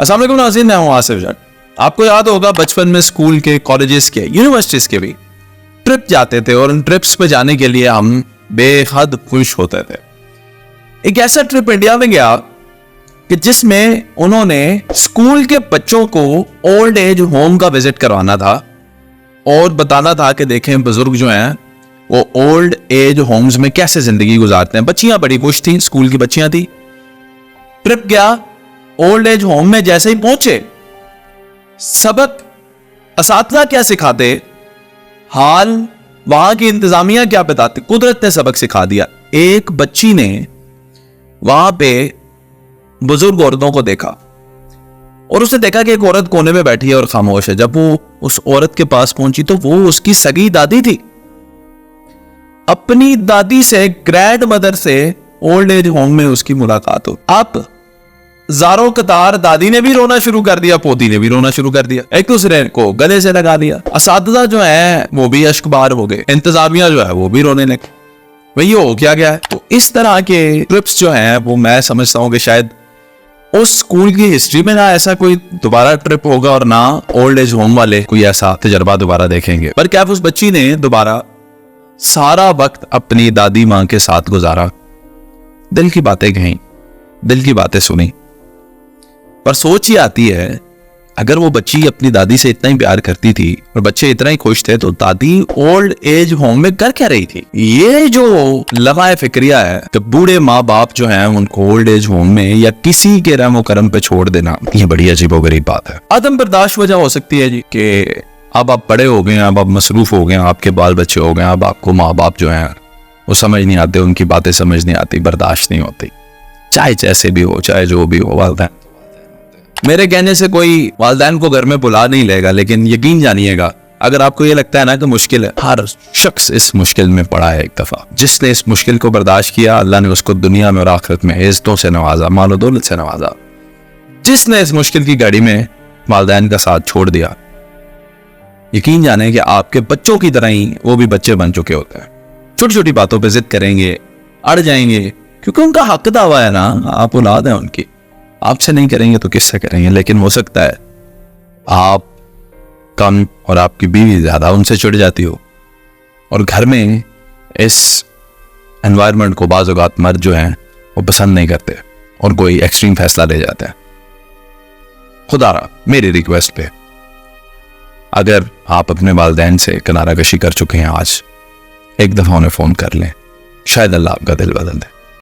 अस्सलाम वालेकुम नाज़रीन, मैं हूं आसिफ जट। आपको याद होगा बचपन में स्कूल के, कॉलेजेस के, यूनिवर्सिटीज के भी ट्रिप जाते थे और उन ट्रिप्स पे जाने के लिए हम बेहद खुश होते थे। एक ऐसा ट्रिप इंडिया में गया कि जिसमें उन्होंने स्कूल के बच्चों को ओल्ड एज होम का विजिट करवाना था और बताना था कि देखें बुजुर्ग जो हैं वो ओल्ड एज होम्स में कैसे जिंदगी गुजारते हैं। बच्चियां बड़ी खुश थी, स्कूल की बच्चियां थी। ट्रिप गया, ओल्ड एज होम में जैसे ही पहुंचे, सबक असातिज़ा क्या सिखाते, हाल वहां की इंतजामिया क्या बताती, कुदरत ने सबक सिखा दिया। एक बच्ची ने वहां पे बुजुर्ग औरतों को देखा और उसने देखा कि एक औरत कोने में बैठी है और खामोश है। जब वो उस औरत के पास पहुंची तो वो उसकी सगी दादी थी। अपनी दादी से, ग्रैंड मदर से ओल्ड एज होम में उसकी मुलाकात हो। अब ज़ारो कतार दादी ने भी रोना शुरू कर दिया, पोती ने भी रोना शुरू कर दिया, एक दूसरे को गले से लगा दिया। असातिज़ा जो है वो भी अश्कबार हो गए, इंतजामिया जो है वो भी रोने लगे। भाई हो क्या गया है? तो इस तरह के ट्रिप्स जो हैं वो मैं समझता हूं कि शायद उस स्कूल की हिस्ट्री में ना ऐसा कोई दोबारा ट्रिप होगा और ना ओल्ड एज होम वाले कोई ऐसा तजर्बा दोबारा देखेंगे। पर क्या उस बच्ची ने दोबारा सारा वक्त अपनी दादी माँ के साथ गुजारा, दिल की बातें कहीं, दिल की बातें सुनी। पर सोच ये आती है, अगर वो बच्ची अपनी दादी से इतना ही प्यार करती थी और बच्चे इतना ही खुश थे तो दादी ओल्ड एज होम में कर क्या रही थी? ये जो लवाए फिक्रिया है कि बूढ़े माँ बाप जो हैं उनको ओल्ड एज होम में या किसी के रहमो करम पे छोड़ देना, ये बड़ी अजीबोगरीब बात है। आदम बर्दाश्त वजह हो सकती है जी कि अब आप बड़े हो गए हैं, अब आप मसरूफ हो गए हैं, आपके बाल बच्चे हो गए हैं, अब आपको माँ बाप जो हैं वो समझ नहीं आते, उनकी बातें समझ नहीं आती, बर्दाश्त नहीं होती, चाहे जैसे भी हो, चाहे जो भी हो। वालदैन, मेरे कहने से कोई वालदैन को घर में बुला नहीं लेगा, लेकिन यकीन जानिएगा अगर आपको ये लगता है ना कि मुश्किल है, हर शख्स इस मुश्किल में पड़ा है एक दफा। जिसने इस मुश्किल को बर्दाश्त किया, अल्लाह ने उसको दुनिया में और आखिरत में इज्जतों से नवाजा, मालो दौलत से नवाजा। जिसने इस मुश्किल की घड़ी में वालदैन का साथ छोड़ दिया, यकीन जाने कि आपके बच्चों की तरह ही वो भी बच्चे बन चुके होते हैं। छोटी छोटी बातों पे जिद करेंगे, अड़ जाएंगे, क्योंकि उनका हक दावा है ना, आप औलाद हैं उनकी। आपसे नहीं करेंगे तो किससे करेंगे? लेकिन हो सकता है आप कम और आपकी बीवी ज्यादा उनसे चिढ़ जाती हो और घर में इस एनवायरनमेंट को बाज़ औक़ात मर्द जो हैं वो पसंद नहीं करते और कोई एक्सट्रीम फैसला ले जाते हैं। खुदारा मेरी रिक्वेस्ट पे, अगर आप अपने वालिदैन से किनारा कशी कर चुके हैं आज, एक दफ़ा उन्हें फ़ोन कर लें, शायद अल्लाह आपका दिल बदल दे।